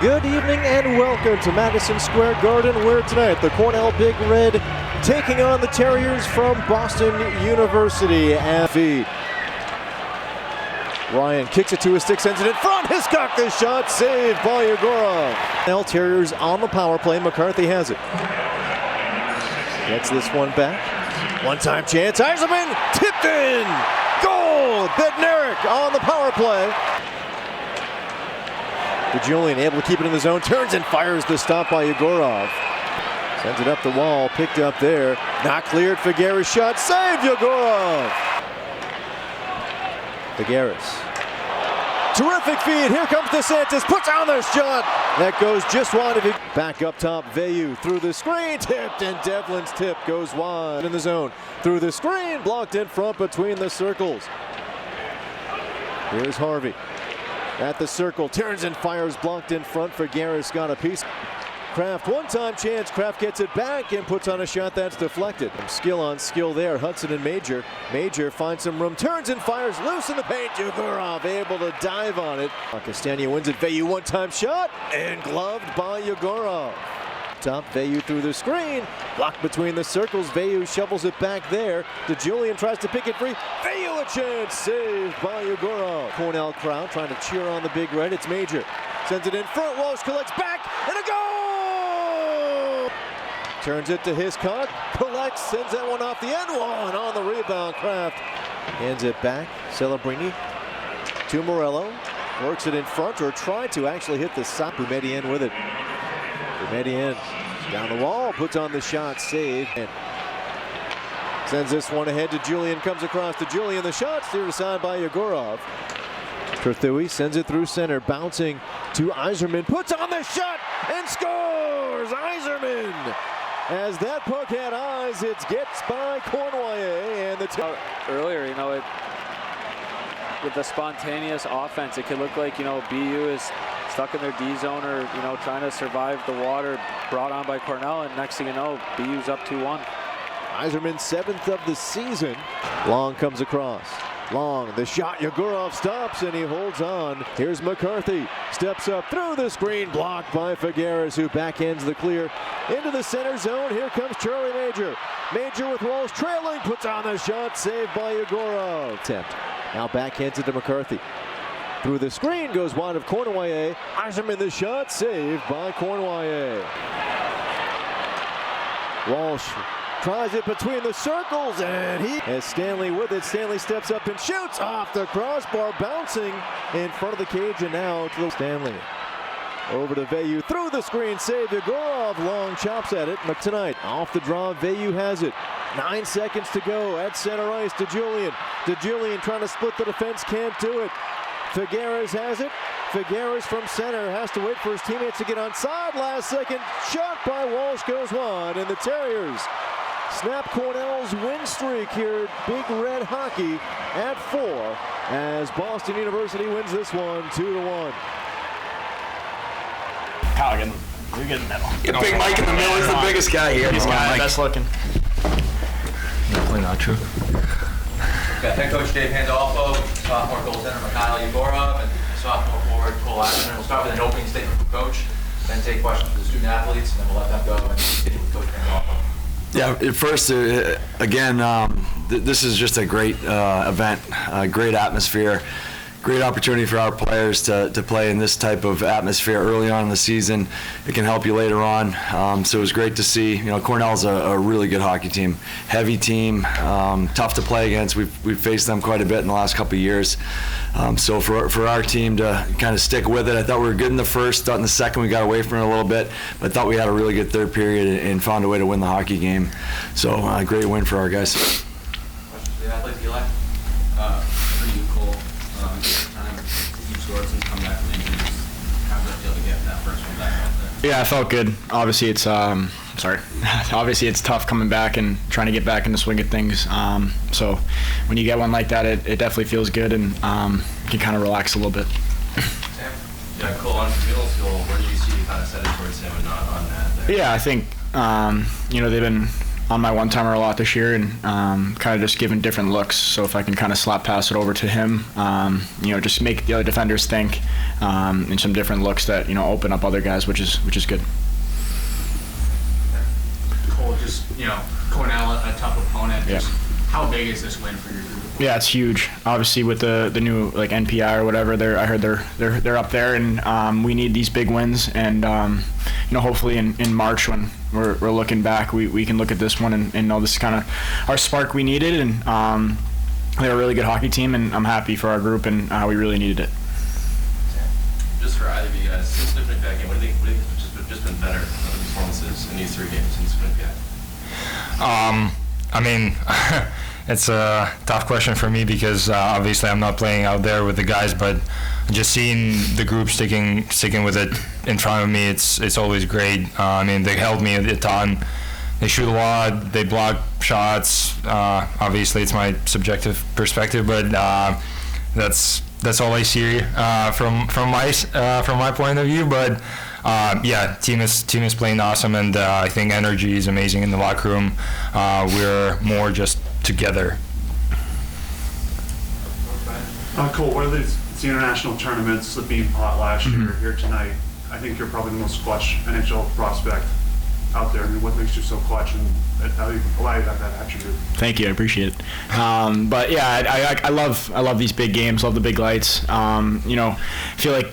Good evening and welcome to Madison Square Garden, where tonight the Cornell Big Red taking on the Terriers from Boston University. And feed. Ryan kicks it to his stick, sends it in front. Hiscock the shot, saved by Yegorov. Cornell Terriers on the power play. McCarthy has it. Gets this one back. One-time chance. Eiserman tipped in. Goal! Bednarik on the power play. Julian able to keep it in the zone, turns and fires the stop by Yegorov. Sends it up the wall, picked up there. Not cleared, Figueres shot, saved Yegorov! Figueres. Terrific feed, here comes DeSantis, puts on the shot! That goes just wide of it. Back up top, Veilleux through the screen, tipped, and Devlin's tip goes wide in the zone. Through the screen, blocked in front between the circles. Here's Harvey. At the circle, turns and fires, blocked in front. Figueres got a piece. Kraft, one-time chance. Kraft gets it back and puts on a shot that's deflected. Skill on skill there. Hudson and Major. Major finds some room, turns and fires, loose in the paint. Yegorov able to dive on it. Castagna wins it. Veilleux one-time shot and gloved by Yegorov. Top, Veilleux through the screen, blocked between the circles. Veilleux shovels it back there. Julian tries to pick it free. Veilleux a chance, saved by Yegorov. Cornell crowd trying to cheer on the Big Red. It's Major, sends it in front. Walsh collects back and a goal! Turns it to Hiscock, collects, sends that one off the end wall, and on the rebound, Kraft hands it back. Celebrini to Morello, works it in front, or tried to actually hit the side. Boumedienne with it. Boumedienne down the wall, puts on the shot, save, and sends this one ahead to Julian, comes across to Julian, the shot steered aside by Yegorov. Terthui sends it through center, bouncing to Eiserman, puts on the shot and scores! Eiserman! As that puck had eyes, it gets by Cornell, and the earlier, with the spontaneous offense, it could look like, BU is stuck in their D zone or, trying to survive the water brought on by Cornell, and next thing you know, BU's up 2-1. Eiserman, 7th of the season. Long comes across. Long, the shot, Yegorov stops and he holds on. Here's McCarthy, steps up through the screen, blocked by Figueres, who backhands the clear into the center zone. Here comes Charlie Major. Major with Walsh trailing, puts on the shot, saved by Yegorov. Attempt. Now backhands it to McCarthy. Through the screen, goes wide of Cornell. Eiserman the shot, saved by Cornell. Walsh tries it between the circles, and he has Stanley with it. Stanley steps up and shoots off the crossbar, bouncing in front of the cage, and now to Stanley. Over to Veilleux, through the screen, save Yegorov, long chops at it. But tonight, off the draw, Veilleux has it. 9 seconds to go at center ice to Julian. Trying to split the defense, can't do it. Figueres has it. Figueres from center has to wait for his teammates to get onside. Last second shot by Walsh goes wide, and the Terriers snap Cornell's win streak here at Big Red Hockey at 4 as Boston University wins this one 2-1. Halligan, you're good in the middle. Yeah, Big Mike in the middle is the biggest guy here. Biggest guy, best looking. Definitely not true. Got head coach Dave Pandolfo, sophomore goaltender Mikhail Yegorov, and sophomore forward Cole Eiserman. We'll start with an opening statement from coach, then take questions from the student athletes, and then we'll let them go and continue with Coach Pandolfo. Yeah, at first, again, this is just a great event, great atmosphere, great opportunity for our players to play in this type of atmosphere early on in the season. It can help you later on. So it was great to see. Cornell's a really good hockey team, heavy team, tough to play against. We've faced them quite a bit in the last couple of years. So for our team to kind of stick with it, I thought we were good in the first. Thought in the second we got away from it a little bit, but I thought we had a really good third period and found a way to win the hockey game. So a great win for our guys. Questions for the athletes, Eli? For you, Cole, kind of keep score since come back from injuries. How does it feel to get that first one back out there? Yeah, I felt good. Obviously, it's obviously it's tough coming back and trying to get back in the swing of things. So when you get one like that, it definitely feels good, and you can kind of relax a little bit. Sam? Yeah, Cole, on middle school, where did you see you kind of set it towards him and not on that there? Yeah, I think they've been on my one-timer a lot this year, and kind of just giving different looks. So if I can kind of slap pass it over to him, just make the other defenders think, and some different looks that open up other guys, which is good. Cole, just Cornell, a tough opponent. Yeah. Just how big is this win for your group? Yeah, it's huge. Obviously, with the new NPI or whatever, I heard they're up there, and we need these big wins. And hopefully in March when we're looking back, we can look at this one and know this is kind of our spark we needed. And they're a really good hockey team, and I'm happy for our group and how we really needed it. Just for either of you guys, since the Winnipeg game, what do you think has just been better about the performances in these 3 games since Winnipeg? I mean, it's a tough question for me because obviously I'm not playing out there with the guys, but just seeing the group sticking with it in front of me, it's always great. I mean, they held me a ton. They shoot a lot. They block shots. Obviously, it's my subjective perspective, but that's all I see from my point of view. But yeah, team is playing awesome, and I think energy is amazing in the locker room. We're more just together. Cole, what are the international tournaments, the being hot last year here tonight? I think you're probably the most clutch NHL prospect out there. I mean, what makes you so clutch, and how you why you have that attribute? Thank you, I appreciate it. But yeah, I love these big games, love the big lights. I feel like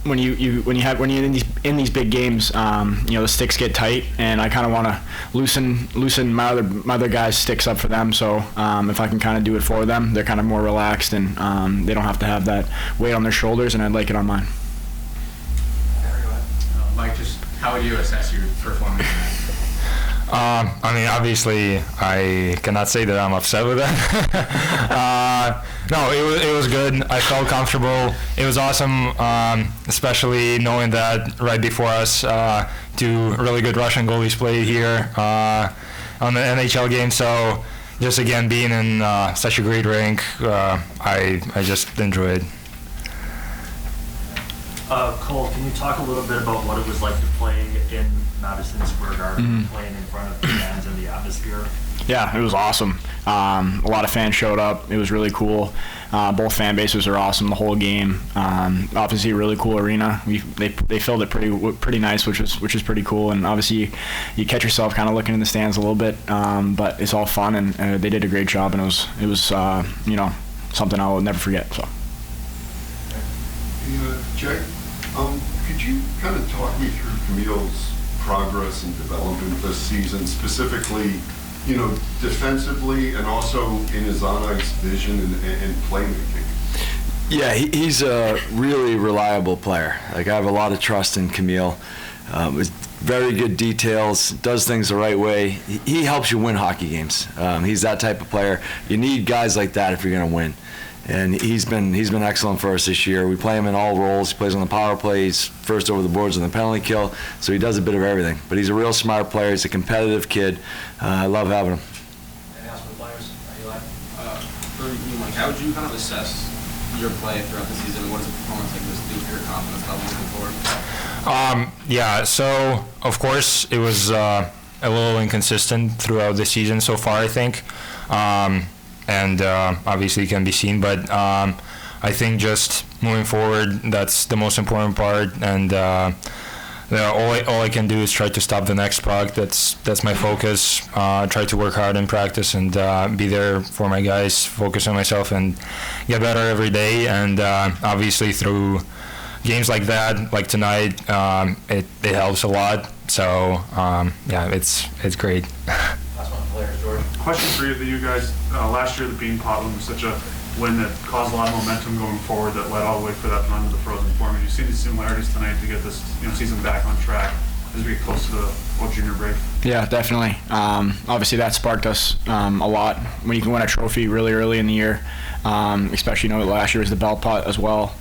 when you're in these big games, the sticks get tight, and I kind of want to loosen my other guys' sticks up for them. So if I can kind of do it for them, they're kind of more relaxed, and they don't have to have that weight on their shoulders, and I'd like it on mine. Mike, just how would you assess your performance tonight? I mean, obviously, I cannot say that I'm upset with that. No, it was good. I felt comfortable. It was awesome, especially knowing that right before us, 2 really good Russian goalies played here on the NHL game. So just again being in such a great rink, I just enjoyed. Cole, can you talk a little bit about what it was like to play in Madison Square Garden, playing in front of the fans and the atmosphere? Yeah, it was awesome. A lot of fans showed up. It was really cool. Both fan bases are awesome the whole game. Obviously, a really cool arena. They filled it pretty nice, which is pretty cool. And obviously, you catch yourself kind of looking in the stands a little bit, but it's all fun, and they did a great job. And it was something I will never forget. So. Jack, could you kind of talk me through Camille's progress and development this season, specifically, defensively and also in his on-ice vision and playmaking? Yeah, he's a really reliable player. Like, I have a lot of trust in Camille. Very good details, does things the right way. He helps you win hockey games. He's that type of player. You need guys like that if you're going to win. And he's been excellent for us this year. We play him in all roles. He plays on the power play. He's first over the boards on the penalty kill. So he does a bit of everything. But he's a real smart player. He's a competitive kid. I love having him. Any else with players? Eli? For you, Mike, how would you kind of assess your play throughout the season? What does a performance like this do for your confidence level moving forward? Yeah, so of course it was a little inconsistent throughout the season so far, I think. And obviously it can be seen, but I think just moving forward, that's the most important part, and all I can do is try to stop the next puck. That's my focus. Try to work hard in practice and be there for my guys, focus on myself, and get better every day. And obviously through games like that, like tonight, it helps a lot. So yeah, it's great. Last one, players, George. Question for you guys. Last year, the Bean Potland was such a win that caused a lot of momentum going forward that led all the way for that run to the Frozen Four. Do you see these similarities tonight to get this season back on track as we get close to the World Junior break? Yeah, definitely. Obviously, that sparked us a lot. When you can win a trophy really early in the year, especially last year was the Belt Pot as well.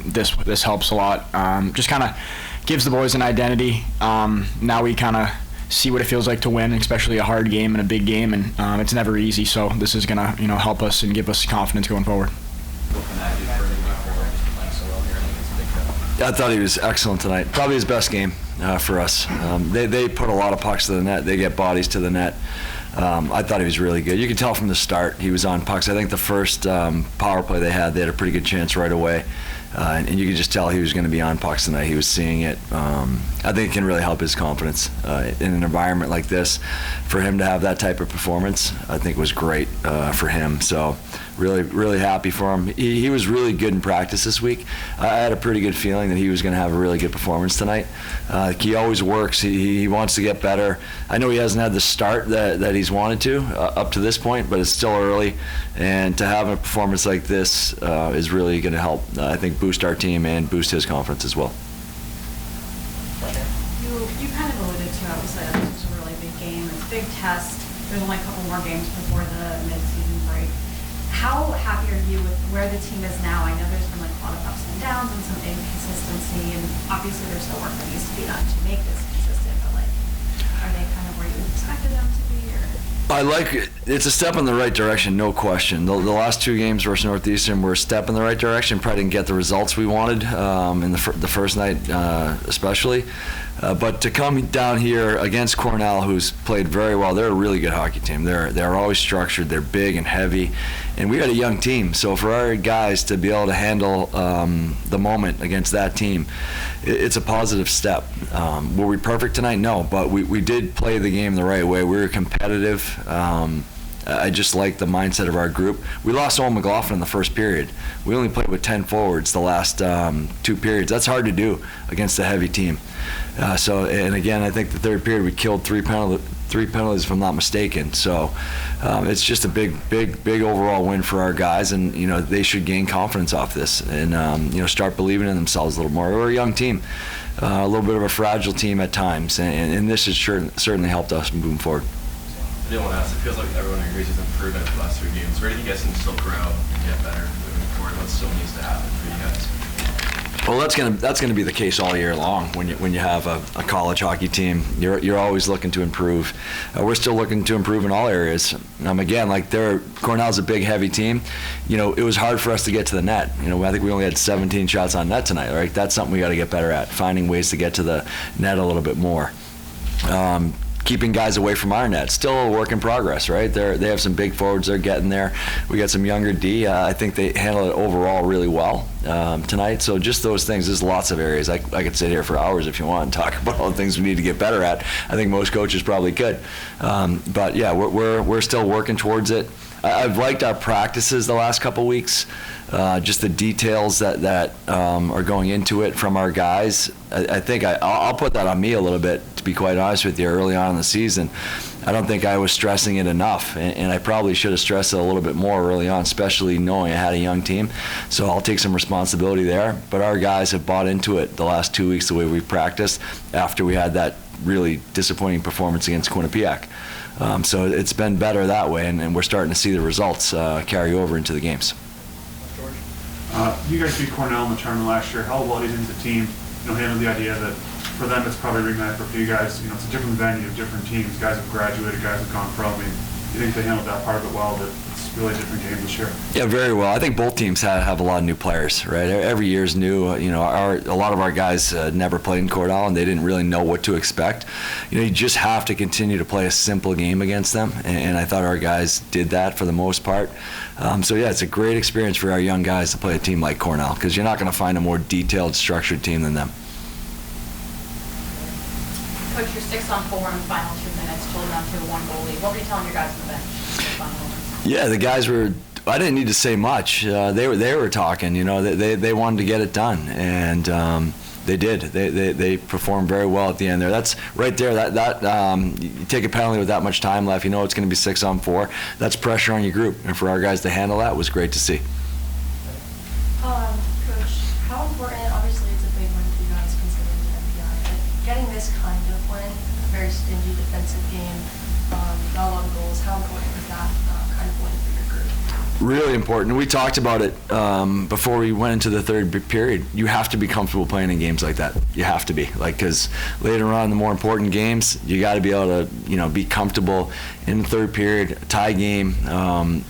This helps a lot. Just kind of gives the boys an identity. Now we kind of see what it feels like to win, especially a hard game and a big game, and it's never easy. So this is gonna help us and give us confidence going forward. I thought he was excellent tonight. Probably his best game for us. They put a lot of pucks to the net. They get bodies to the net. I thought he was really good. You could tell from the start he was on pucks. I think the first power play they had a pretty good chance right away. And you could just tell he was going to be on pucks tonight. He was seeing it. I think it can really help his confidence in an environment like this. For him to have that type of performance, I think was great for him. So really, really happy for him. He was really good in practice this week. I had a pretty good feeling that he was going to have a really good performance tonight. He always works. He wants to get better. I know he hasn't had the start that he's wanted to up to this point, but it's still early. And to have a performance like this is really going to help, I think, boost our team and boost his confidence as well. You kind of alluded to, obviously, that this was a really big game. It's a big test. There's only a couple more games before the mid-season break. How happy are you with where the team is now? I know there's been like a lot of ups and downs and some inconsistency, and obviously there's still work that needs to be done to make this consistent, but like, are they kind of where you expected them to be, or? I like it. It's a step in the right direction, no question. The last 2 games versus Northeastern were a step in the right direction. Probably didn't get the results we wanted in the first night, especially. But to come down here against Cornell, who's played very well, they're a really good hockey team. They're always structured. They're big and heavy, and we got a young team. So for our guys to be able to handle the moment against that team, it's a positive step. Were we perfect tonight? No, but we did play the game the right way. We were competitive. I just like the mindset of our group. We lost Owen McLaughlin in the first period. We only played with 10 forwards the last 2 periods. That's hard to do against a heavy team. And again, I think the third period we killed 3 penalties, if I'm not mistaken. So it's just a big overall win for our guys, and they should gain confidence off this and start believing in themselves a little more. We're a young team, a little bit of a fragile team at times, and this has certainly helped us moving forward. I didn't want to ask, it feels like everyone agrees with improvement the last 3 games. Where do you guys can still grow and get better moving forward? What still needs to happen for you guys? Well, that's gonna be the case all year long when you have a college hockey team. You're always looking to improve. We're still looking to improve in all areas. Again, like Cornell's a big, heavy team. It was hard for us to get to the net. I think we only had 17 shots on net tonight. Right? That's something we got to get better at. Finding ways to get to the net a little bit more. Keeping guys away from our net, still a work in progress, right? They have some big forwards, they're getting there. We got some younger D. I think they handle it overall really well tonight. So just those things, there's lots of areas. I could sit here for hours if you want and talk about all the things we need to get better at. I think most coaches probably could. But yeah, we're still working towards it. I've liked our practices the last couple weeks. Just the details that are going into it from our guys. I think I'll put that on me a little bit, to be quite honest with you, early on in the season. I don't think I was stressing it enough, and I probably should have stressed it a little bit more early on, especially knowing I had a young team. So I'll take some responsibility there. But our guys have bought into it the last 2 weeks, the way we've practiced, after we had that really disappointing performance against Quinnipiac. So it's been better that way, and we're starting to see the results carry over into the games. You guys beat Cornell in the tournament last year. How well do you think the team handled the idea that for them it's probably rematch, but for you guys, it's a different venue, different teams. Guys have graduated, guys have gone pro. You think they handled that part of it well, that it's really a different game this year? Yeah, very well. I think both teams have a lot of new players, right? Every year is new. A lot of our guys never played in Cornell, and they didn't really know what to expect. You just have to continue to play a simple game against them, and I thought our guys did that for the most part. So yeah, it's a great experience for our young guys to play a team like Cornell, because you're not going to find a more detailed, structured team than them. Coach, you're 6-on-4 in the final 2 minutes, pulled down to a 1-goal lead. What were you telling your guys on the bench? Yeah, the guys were. I didn't need to say much. They were talking. They wanted to get it done, and they did. They performed very well at the end there. That's right there. You take a penalty with that much time left. It's going to be 6-on-4. That's pressure on your group, and for our guys to handle that was great to see. Coach, how important? Obviously, it's a big win for you guys considering the MPI. But getting this kind of win, a very stingy defensive game, not a lot of goals. How important is that kind of win for your group? Really important. We talked about it before we went into the third period. You have to be comfortable playing in games like that. You have to be, because later on, the more important games, you got to be able to, be comfortable in the third period, tie game,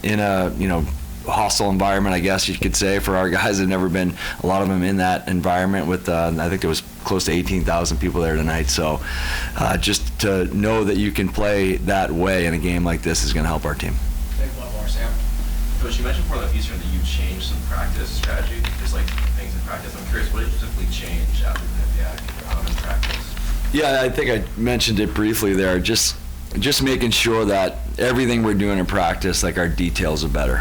in a, hostile environment, I guess you could say, for our guys. Have never been, a lot of them, in that environment with, I think there was close to 18,000 people there tonight. So just to know that you can play that way in a game like this is going to help our team. Maybe one more, Sam. Coach, you mentioned before the piece here that you changed some practice strategy, just like things in practice. I'm curious, what did you typically change after Quinnipiac in practice? Yeah, I think I mentioned it briefly there. Just making sure that everything we're doing in practice, like our details are better.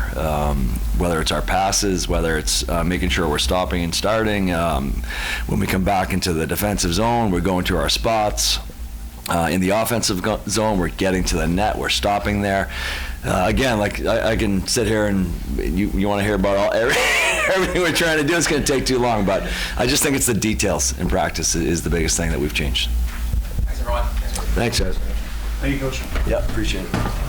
Whether it's our passes, whether it's making sure we're stopping and starting. When we come back into the defensive zone, we're going to our spots. In the offensive zone, we're getting to the net, we're stopping there. Again, like I can sit here and you want to hear about everything we're trying to do. It's going to take too long, but I just think it's the details in practice is the biggest thing that we've changed. Thanks, everyone. Thanks, guys. Thank you, Coach. Yeah, appreciate it.